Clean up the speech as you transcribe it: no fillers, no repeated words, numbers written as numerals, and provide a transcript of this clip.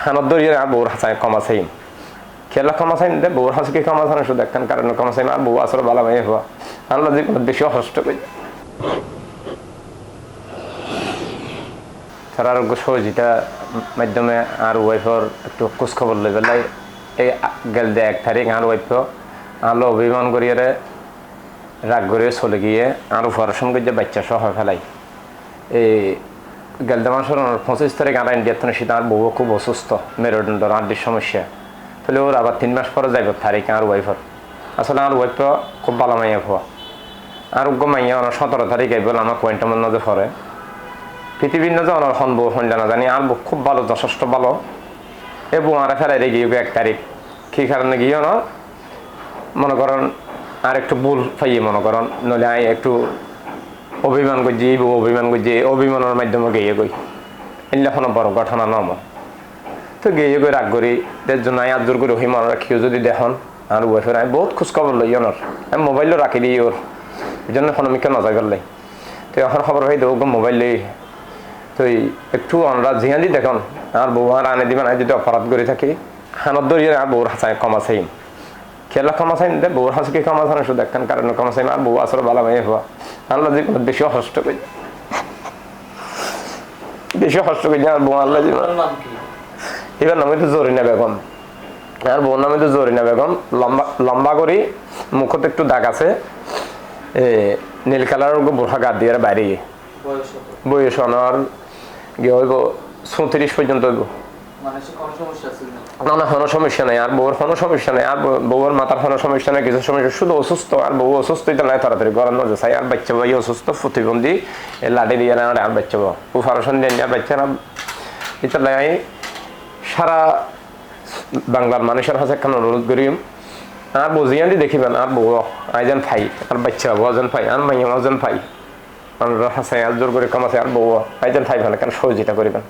হানত দরিয়ে আর বউর হাসায় কমাছেই খেলা কমাছেন দে বউর হাসকে কমাছেন শুধু একখান কারণে কমাছেন আর বউ আসলে ভালো মেয়ে হওয়া আল্লাহ যে কোনো বেশি কষ্ট করি তার আরোগ্য সহজিতা মাধ্যমে আর ওয়াইফর একটু খোঁজখবর লই পেলাই এই গেল দে 1 তারিখ আর ওয়াইফ আলো অভিমান করিয়ে রাগ করে চলে গিয়ে আর অপারেশন করে বাচ্চা সহ ফেলাই এই গেলদে মাসের 25 তারিখ আর ইন্ডিয়ার থেকে সেটা আর বউ খুব অসুস্থ মেরুদণ্ড হাড্ডির সমস্যা তাহলে ওর আবার 3 মাস পরে যাইব তারিখ আর ওয়াইফর আসলে আর ওয়াইফ খুব ভালো মাইয়া হওয়া আর উগ্র মাইয়া 17 তারিখ আইব আমার কোয়েন্টামের নজর পরে পৃথিবীর নজর আমার হন বউ হন জানা জানি আর খুব ভালো যথেষ্ট ভালো এবং আর ফেলাই গিয়ে 1 তারিখ কী কারণে গিয়েও না মনে করেন আর একটু ভুল পাইয়ে মনে করেন নইলে আই একটু অভিমান করছি অভিমান করছি অভিমানের মাধ্যমে গিয়ে গই এলে কোনো বড় ঘটনা নম তো গিয়ে গই রাগ করি এর জন্য আই আদর করে ওই মনে রাখিও যদি দেখুন আর ওয়াইফের আমি বহুত খোঁজখবর লই ওনার আমি মোবাইলও রাখি দিই ওর এই জন্য এখন আমি কেন নজর করলাই তো এখন খবর হয়ে দেবো মোবাইল লই তো একটু আমরা জিয়াদি দেখুন আর বউ আর আনে দিবেন যদি অপরাধ করে থাকি হানত দরিয়ে আর বউর হাসায় কমাছেই খেলা কমাছেন দে বউর হাসকে কমাছেন শুধু একখান কারণে কমাছেন আর বউ আসলে ভালো মেয়ে হওয়া আল্লাহ যে কোনো বেশি কষ্ট করি আর বউ আল্লাহ এবার নামে তো জরিনা বেগম আর বউর নামে তো জরিনা বেগম লম্বা করি মুখত একটু দাগ আছে নীল কালার বোরখা গা দিয়ে বাইরে গিয়ে বয়স অনার গিয়ে হইব 34 পর্যন্ত হইব না না কোনো সমস্যা নেই আর বউর কোনো সমস্যা নেই আর বউর মাথার কোনো সমস্যা নেই কিছু সমস্যা শুধু অসুস্থ আর বউ অসুস্থ তো নাই তাড়াতাড়ি গরম নজর চাই আর বাচ্চা ভাই অসুস্থ প্রতিবন্ধী লাঠি দিয়ে আর বাচ্চা বউ অপারেশন দিয়ে আর বাচ্চারা এটা লাই সারা বাংলার মানুষের কাছে একখান অনুরোধ করি আর বুঝিয়ে দি দেখিবেন আর বউ আইজন ফাই আর বাচ্চা ওজন ফাই আর মাইয়া ওজন ফাই আর হাসাই আর জোর করে কামাছে আর বউ আইজন ফাই ভালো কেন সহযোগিতা করিবেন।